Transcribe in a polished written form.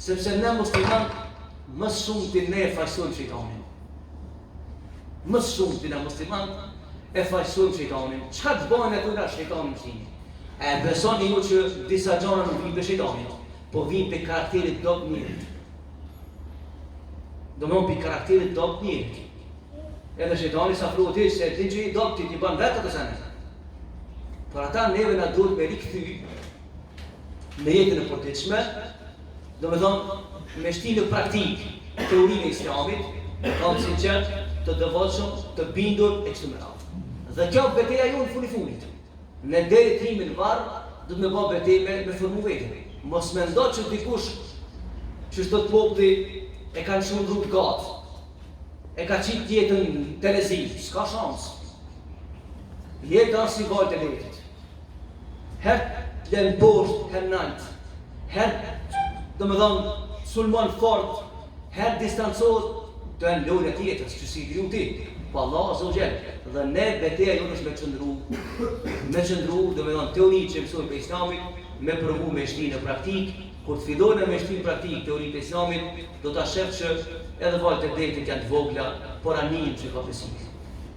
Sepse ne musliman më shumë të ne e fajsojmë shejtanin. Më shumë të ne musliman e fajsojmë shejtanin. Çka të bëjnë ato nga shejtani mësimi? E besoni ju që disa gjëra nuk vinë për shejtanin, po vinë për karakterit do të njerit. Do më për karakterit do të njerit. Edhe shejtani sa afrohet ti se ti që i do ti bën vetë ato sene. Por ata neve na duhet me rikthy në jetën e përditshme, domethënë me shti në praktik teorinë e Islamit, kanë sinqert, të devotshëm, të bindur e kështu me radhë. Dhe kjo betejë ju në funit. Në deri trimin varr, do të më bëj betejë me formu vetën. Mos mendo që dikush që çdo populli e kanë shumë rrugë gat. E ka qitë jetën telezi, s'ka shans. Jeta si valë të letit. Herë lën poshtë, herë nalt. Herë, do më thonë, sulmon fort, herë distancohet, do e në lojnë e tjetës, që si kriju ti. Pa Allah, Azza wa Jall. Dhe ne betejë jonë është me qëndru, do me thonë, teori që mësojnë për Islamit, me provu me shti në praktik. Kur të fillojnë me shti në praktik teoritë e Islamit, do ta shef që edhe valët e detit janë të vogla, por anijim që ka besimit.